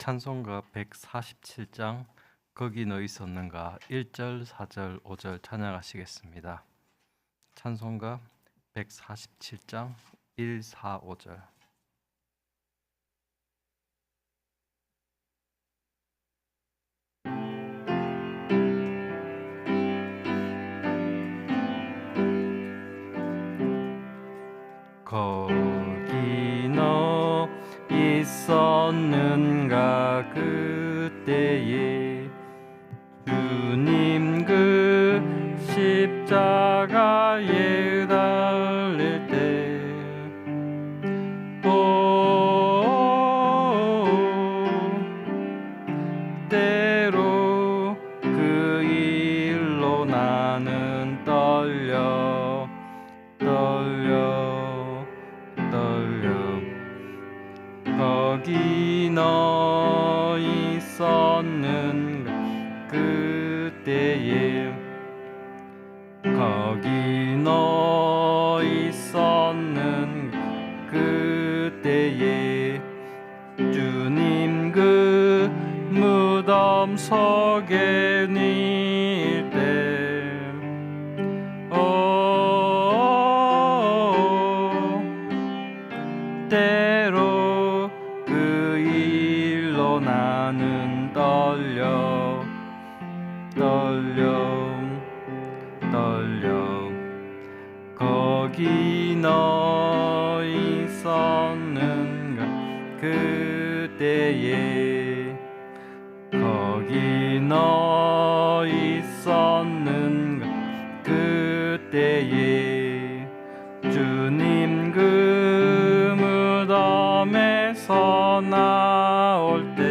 찬송가 147장 거기 너 있었는가 1절, 4절, 5절 찬양하시겠습니다. 찬송가 147장 1, 4, 5절. 거기 너 있었는가 그때에 주님 그 십자가에 달릴 때 때로 그 일로 나는 떨려 거기 너 있었는가 그때에 거기 너 있었는가 그때에 주님 그 무덤 속에 닐 때 때로 그 일로 나는 떨려 거기 너 있었는가 그때에 거기 너 있었는가 그때에 주님 그 무덤에서 나올 때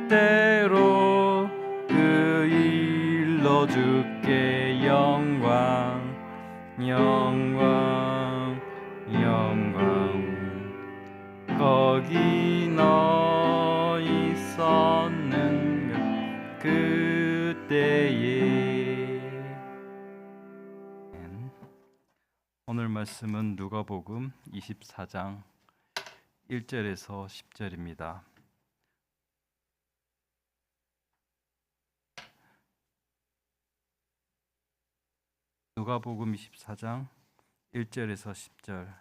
때로 그 일로 주께 영광 거기 너 있었는가 그때에. 오늘 말씀은 누가복음 24장 1절에서 10절입니다. 누가복음 24장 1절에서 10절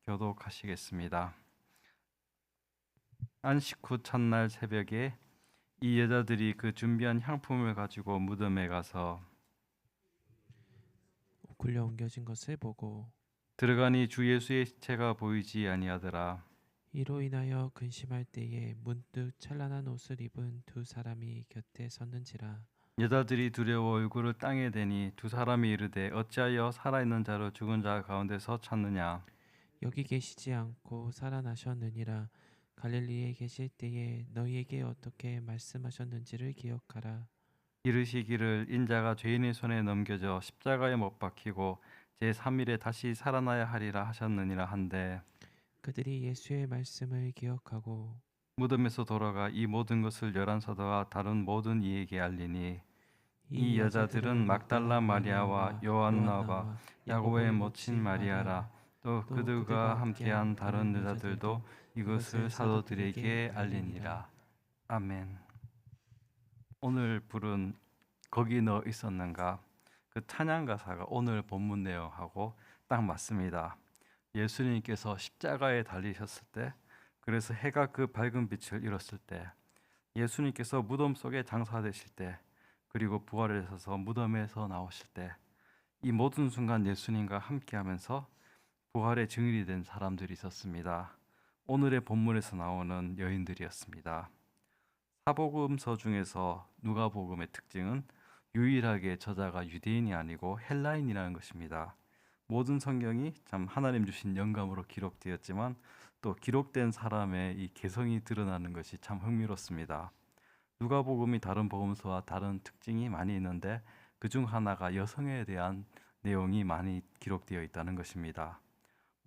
교독하시겠습니다. 안식 후 첫날 새벽에 이 여자들이 그 준비한 향품을 가지고 무덤에 가서 굴려 옮겨진 것을 보고 들어가니 주 예수의 시체가 보이지 아니하더라. 이로 인하여 근심할 때에 문득 찬란한 옷을 입은 두 사람이 곁에 섰는지라. 여자들이 두려워 얼굴을 땅에 대니 두 사람이 이르되 어찌하여 살아있는 자로 죽은 자 가운데서 찾느냐. 여기 계시지 않고 살아나셨느니라. 갈릴리에 계실 때에 너희에게 어떻게 말씀하셨는지를 기억하라. 이르시기를 인자가 죄인의 손에 넘겨져 십자가에 못 박히고 제3일에 다시 살아나야 하리라 하셨느니라 한데 그들이 예수의 말씀을 기억하고 무덤에서 돌아가 이 모든 것을 열한 사도와 다른 모든 이에게 알리니 이 여자들은 막달라 마리아와 요한나와 야고보의 모친 마리아라 또 그들과 함께한 다른 여자들도 이것을 사도들에게 알리니라. 아멘. 오늘 부른 거기 너 있었는가 그 찬양 가사가 오늘 본문 내용하고 딱 맞습니다. 예수님께서 십자가에 달리셨을 때, 그래서 해가 그 밝은 빛을 잃었을 때, 예수님께서 무덤 속에 장사되실 때, 그리고 부활하셔서 무덤에서 나오실 때, 이 모든 순간 예수님과 함께하면서 부활의 증인이 된 사람들이 있었습니다. 오늘의 본문에서 나오는 여인들이었습니다. 사복음서 중에서 누가복음의 특징은 유일하게 저자가 유대인이 아니고 헬라인이라는 것입니다. 모든 성경이 참 하나님 주신 영감으로 기록되었지만 또 기록된 사람의 이 개성이 드러나는 것이 참 흥미롭습니다. 누가복음이 다른 복음서와 다른 특징이 많이 있는데 그중 하나가 여성에 대한 내용이 많이 기록되어 있다는 것입니다.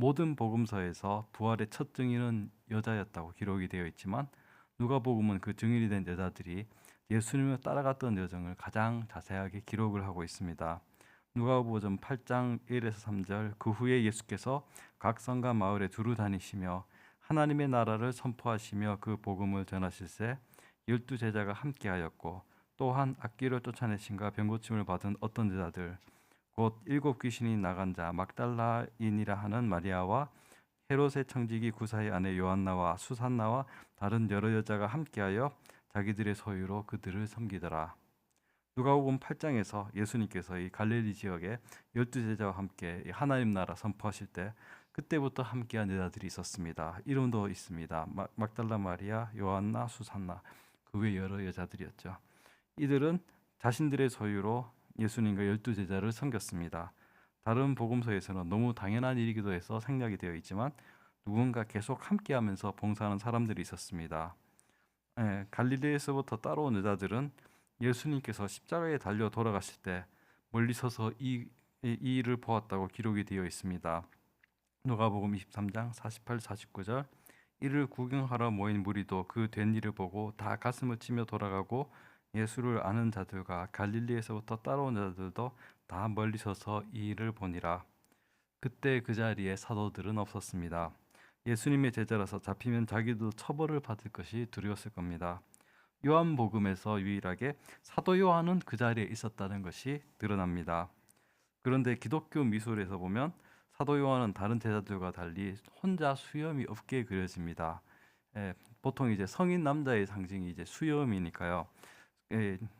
모든 복음서에서 부활의 첫 증인은 여자였다고 기록이 되어 있지만 누가복음은 그 증인이 된 여자들이 예수님을 따라갔던 여정을 가장 자세하게 기록을 하고 있습니다. 누가복음 8장 1에서 3절. 그 후에 예수께서 각 성과 마을에 두루 다니시며 하나님의 나라를 선포하시며 그 복음을 전하실세 12제자가 함께하였고 또한 악귀를 쫓아내신가 병고침을 받은 어떤 제자들 곧 7 귀신이 나간 자 막달라인이라 하는 마리아와 헤롯의 청지기 구사의 아내 요한나와 수산나와 다른 여러 여자가 함께하여 자기들의 소유로 그들을 섬기더라. 누가복음 8장에서 예수님께서 이 갈릴리 지역에 12제자와 함께 하나님 나라 선포하실 때 그때부터 함께한 여자들이 있었습니다. 이름도 있습니다. 막달라 마리아, 요한나, 수산나, 그 외 여러 여자들이었죠. 이들은 자신들의 소유로 예수님과 12제자를 섬겼습니다. 다른 복음서에서는 너무 당연한 일이기도 해서 생략이 되어 있지만 누군가 계속 함께하면서 봉사하는 사람들이 있었습니다. 갈릴리에서부터 따라온 여자들은 예수님께서 십자가에 달려 돌아가실 때 멀리 서서 이 일을 보았다고 기록이 되어 있습니다. 누가복음 23장 48, 49절. 이를 구경하러 모인 무리도 그 된 일을 보고 다 가슴을 치며 돌아가고 예수를 아는 자들과 갈릴리에서부터 따라온 자들도 다 멀리 서서 이 일을 보니라. 그때 그 자리에 사도들은 없었습니다. 예수님의 제자라서 잡히면 자기도 처벌을 받을 것이 두려웠을 겁니다. 요한복음에서 유일하게 사도 요한은 그 자리에 있었다는 것이 드러납니다. 그런데 기독교 미술에서 보면 사도 요한은 다른 제자들과 달리 혼자 수염이 없게 그려집니다. 보통 이제 성인 남자의 상징이 이제 수염이니까요.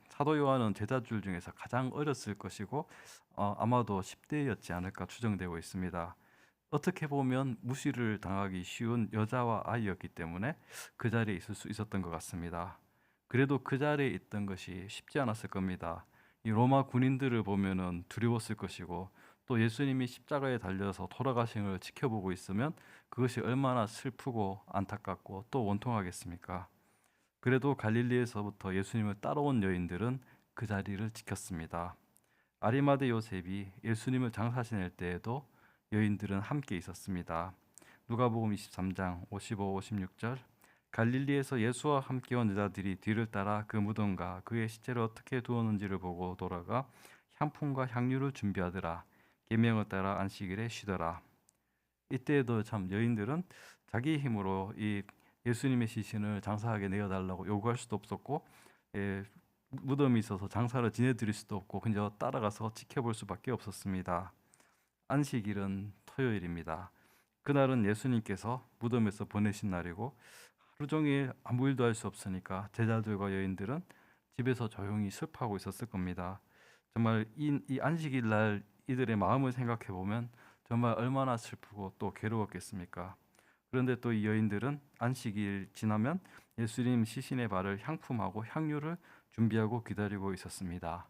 사도 요한은 제자들 중에서 가장 어렸을 것이고 아마도 10대였지 않을까 추정되고 있습니다. 어떻게 보면 무시를 당하기 쉬운 여자와 아이였기 때문에 그 자리에 있을 수 있었던 것 같습니다. 그래도 그 자리에 있던 것이 쉽지 않았을 겁니다. 이 로마 군인들을 보면은 두려웠을 것이고 또 예수님이 십자가에 달려서 돌아가신 걸 지켜보고 있으면 그것이 얼마나 슬프고 안타깝고 또 원통하겠습니까? 그래도 갈릴리에서부터 예수님을 따라온 여인들은 그 자리를 지켰습니다. 아리마대 요셉이 예수님을 장사 지낼 때에도 여인들은 함께 있었습니다. 누가복음 23장 55, 56절. 갈릴리에서 예수와 함께 온 여자들이 뒤를 따라 그 무덤과 그의 시체를 어떻게 두었는지를 보고 돌아가 향품과 향유를 준비하더라. 계명을 따라 안식일에 쉬더라. 이때에도 참 여인들은 자기 힘으로 이 예수님의 시신을 장사하게 내어달라고 요구할 수도 없었고 무덤이 있어서 장사를 지내드릴 수도 없고 그저 따라가서 지켜볼 수밖에 없었습니다. 안식일은 토요일입니다. 그날은 예수님께서 무덤에서 보내신 날이고 하루 종일 아무 일도 할 수 없으니까 제자들과 여인들은 집에서 조용히 슬퍼하고 있었을 겁니다. 정말 이 안식일 날 이들의 마음을 생각해 보면 정말 얼마나 슬프고 또 괴로웠겠습니까? 그런데 또 이 여인들은 안식일 지나면 예수님 시신의 발을 향품하고 향유를 준비하고 기다리고 있었습니다.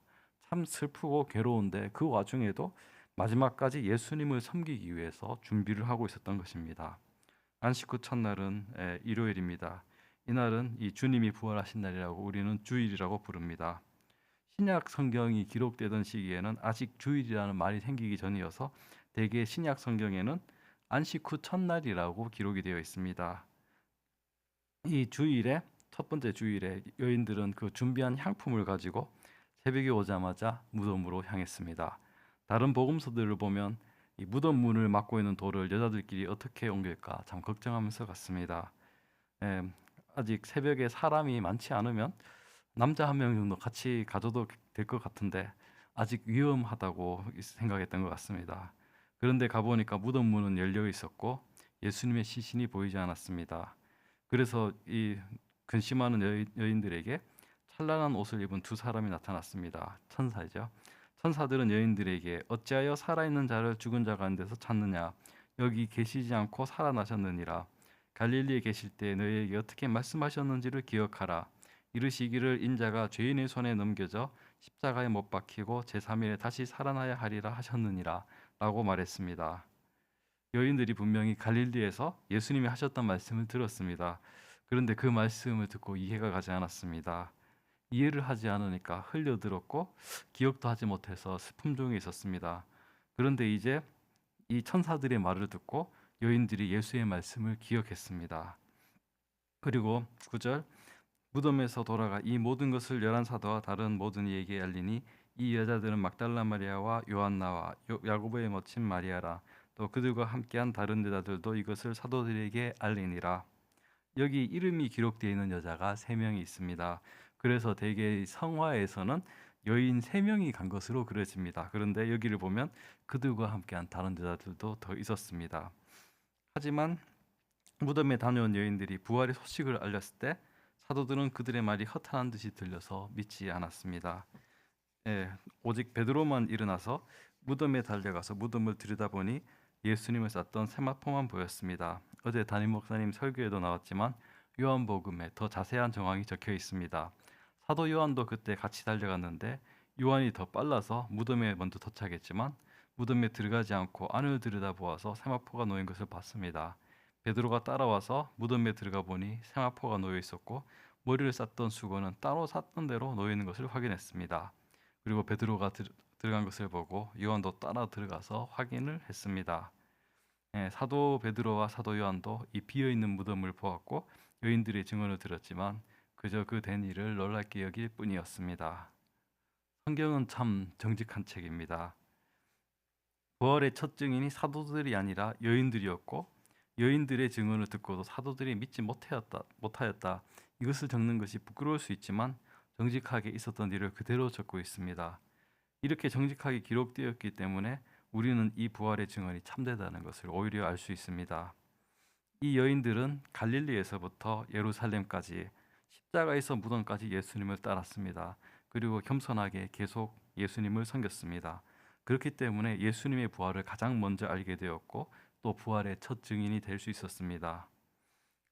참 슬프고 괴로운데 그 와중에도 마지막까지 예수님을 섬기기 위해서 준비를 하고 있었던 것입니다. 안식 후 첫날은 일요일입니다. 이날은 이 주님이 부활하신 날이라고 우리는 주일이라고 부릅니다. 신약 성경이 기록되던 시기에는 아직 주일이라는 말이 생기기 전이어서 대개 신약 성경에는 안식 후 첫날이라고 기록이 되어 있습니다. 이 주일에 첫 번째 주일에 여인들은 그 준비한 향품을 가지고 새벽에 오자마자 무덤으로 향했습니다. 다른 복음서들을 보면 이 무덤 문을 막고 있는 돌을 여자들끼리 어떻게 옮길까 참 걱정하면서 갔습니다. 예, 아직 새벽에 사람이 많지 않으면 남자 한 명 정도 같이 가져도 될 것 같은데 아직 위험하다고 생각했던 것 같습니다. 그런데 가보니까 무덤 문은 열려 있었고 예수님의 시신이 보이지 않았습니다. 그래서 이 근심하는 여인들에게 찬란한 옷을 입은 두 사람이 나타났습니다. 천사죠. 천사들은 여인들에게 어찌하여 살아있는 자를 죽은 자 가운데서 찾느냐? 여기 계시지 않고 살아나셨느니라. 갈릴리에 계실 때 너희에게 어떻게 말씀하셨는지를 기억하라. 이르시기를 인자가 죄인의 손에 넘겨져 십자가에 못 박히고 제3일에 다시 살아나야 하리라 하셨느니라 라고 말했습니다. 여인들이 분명히 갈릴리에서 예수님이 하셨던 말씀을 들었습니다. 그런데 그 말씀을 듣고 이해가 가지 않았습니다. 이해를 하지 않으니까 흘려들었고 기억도 하지 못해서 슬픔 중에 있었습니다. 그런데 이제 이 천사들의 말을 듣고 여인들이 예수의 말씀을 기억했습니다. 그리고 9절 무덤에서 돌아가 이 모든 것을 열한 사도와 다른 모든 이에게 알리니 이 여자들은 막달라 마리아와 요한나와 야고보의 모친 마리아라. 또 그들과 함께한 다른 여자들도 이것을 사도들에게 알리니라. 여기 이름이 기록되어 있는 여자가 3명이 있습니다. 그래서 대개 성화에서는 여인 3명이 간 것으로 그려집니다. 그런데 여기를 보면 그들과 함께한 다른 여자들도 더 있었습니다. 하지만 무덤에 다녀온 여인들이 부활의 소식을 알렸을 때 사도들은 그들의 말이 허탄한 듯이 들려서 믿지 않았습니다. 예, 오직 베드로만 일어나서 무덤에 달려가서 무덤을 들여다보니 예수님을 쌌던 세마포만 보였습니다. 어제 담임 목사님 설교에도 나왔지만 요한복음에 더 자세한 정황이 적혀 있습니다. 사도 요한도 그때 같이 달려갔는데 요한이 더 빨라서 무덤에 먼저 도착했지만 무덤에 들어가지 않고 안을 들여다보아서 세마포가 놓인 것을 봤습니다. 베드로가 따라와서 무덤에 들어가 보니 세마포가 놓여 있었고 머리를 쌌던 수건은 따로 쌌던 대로 놓여 있는 것을 확인했습니다. 그리고 베드로가 들어간 것을 보고 요한도 따라 들어가서 확인을 했습니다. 사도 베드로와 사도 요한도 이 비어 있는 무덤을 보았고 여인들의 증언을 들었지만 그저 그 된 일을 놀랍게 여길 뿐이었습니다. 성경은 참 정직한 책입니다. 부활의 첫 증인이 사도들이 아니라 여인들이었고 여인들의 증언을 듣고도 사도들이 믿지 못하였다. 이것을 적는 것이 부끄러울 수 있지만 정직하게 있었던 일을 그대로 적고 있습니다. 이렇게 정직하게 기록되었기 때문에 우리는 이 부활의 증언이 참되다는 것을 오히려 알 수 있습니다. 이 여인들은 갈릴리에서부터 예루살렘까지 십자가에서 무덤까지 예수님을 따랐습니다. 그리고 겸손하게 계속 예수님을 섬겼습니다. 그렇기 때문에 예수님의 부활을 가장 먼저 알게 되었고 또 부활의 첫 증인이 될 수 있었습니다.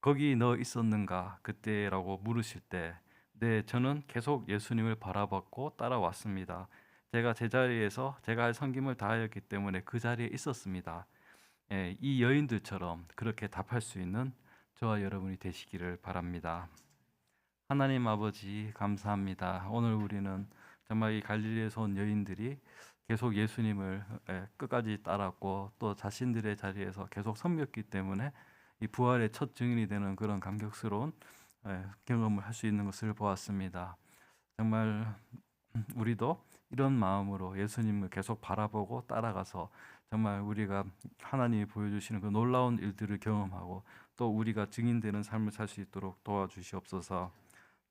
거기 너 있었는가 그때라고 물으실 때 네, 저는 계속 예수님을 바라봤고 따라왔습니다. 제가 제자리에서 제가 할 섬김을 다하였기 때문에 그 자리에 있었습니다. 이 여인들처럼 그렇게 답할 수 있는 저와 여러분이 되시기를 바랍니다. 하나님 아버지 감사합니다. 오늘 우리는 정말 이 갈릴리에서 온 여인들이 계속 예수님을 끝까지 따랐고 또 자신들의 자리에서 계속 섬겼기 때문에 이 부활의 첫 증인이 되는 그런 감격스러운 경험을 할 수 있는 것을 보았습니다. 정말 우리도 이런 마음으로 예수님을 계속 바라보고 따라가서 정말 우리가 하나님이 보여주시는 그 놀라운 일들을 경험하고 또 우리가 증인되는 삶을 살 수 있도록 도와주시옵소서.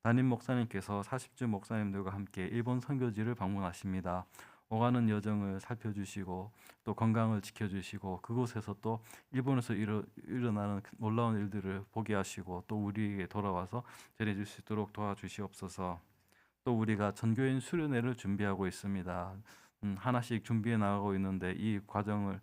담임 목사님께서 40주 목사님들과 함께 일본 선교지를 방문하십니다. 오가는 여정을 살펴주시고 또 건강을 지켜주시고 그곳에서 또 일본에서 일어나는 놀라운 일들을 보게 하시고 또 우리에게 돌아와서 전해줄 수 있도록 도와주시옵소서. 또 우리가 전교인 수련회를 준비하고 있습니다. 하나씩 준비해 나가고 있는데 이 과정을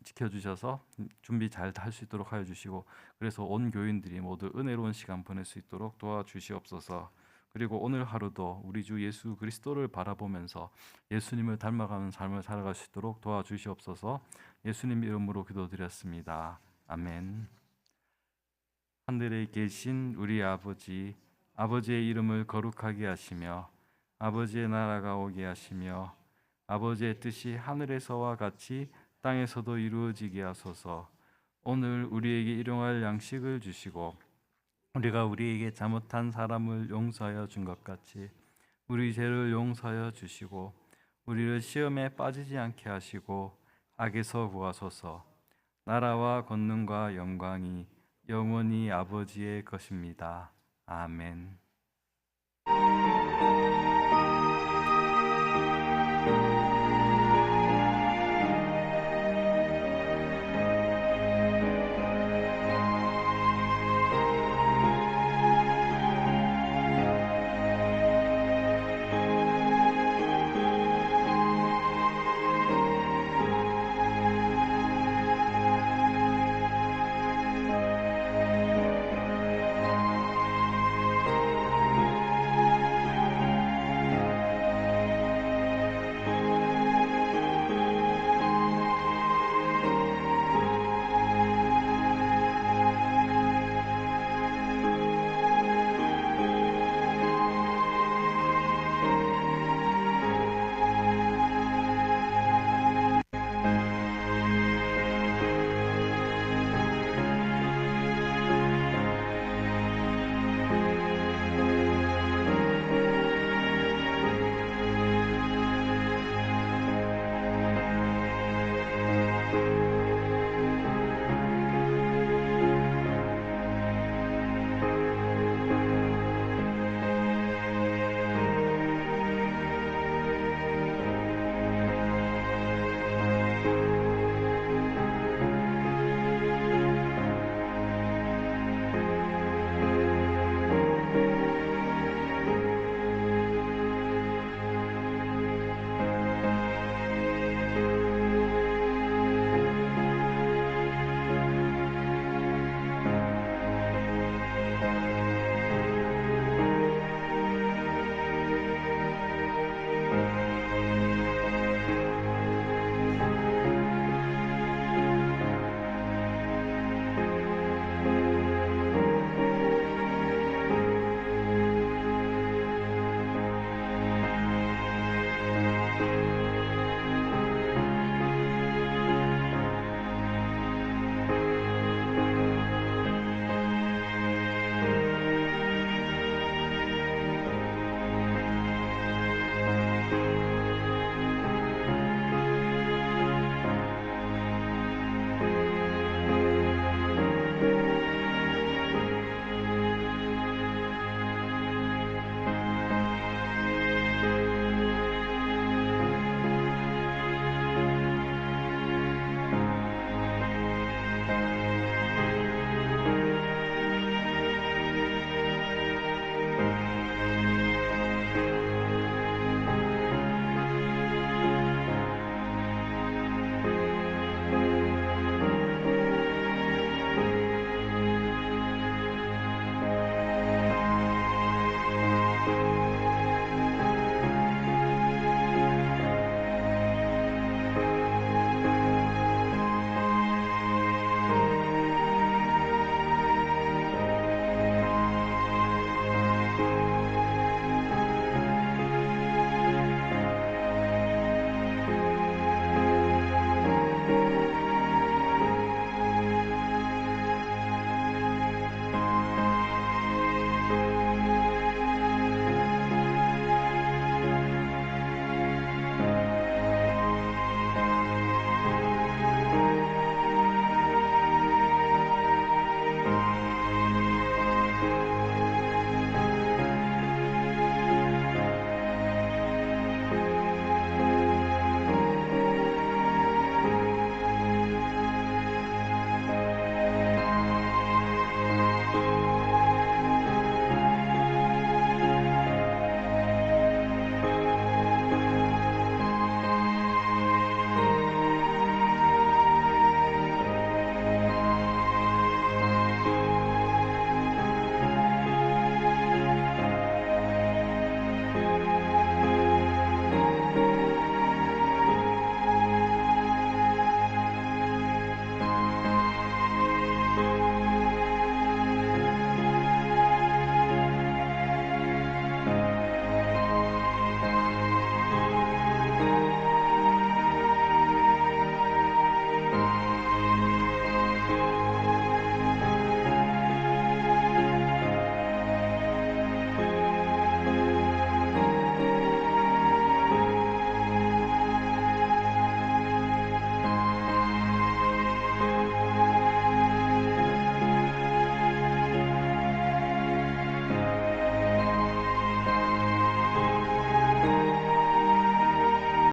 지켜주셔서 준비 잘 할 수 있도록 하여 주시고 그래서 온 교인들이 모두 은혜로운 시간 보낼 수 있도록 도와주시옵소서. 그리고 오늘 하루도 우리 주 예수 그리스도를 바라보면서 예수님을 닮아가는 삶을 살아갈 수 있도록 도와주시옵소서. 예수님 이름으로 기도드렸습니다. 아멘. 하늘에 계신 우리 아버지, 아버지의 이름을 거룩하게 하시며 아버지의 나라가 오게 하시며 아버지의 뜻이 하늘에서와 같이 땅에서도 이루어지게 하소서. 오늘 우리에게 일용할 양식을 주시고 우리가 우리에게 잘못한 사람을 용서하여 준 것 같이 우리 죄를 용서하여 주시고 우리를 시험에 빠지지 않게 하시고 악에서 구하소서. 나라와 권능과 영광이 영원히 아버지의 것입니다. 아멘.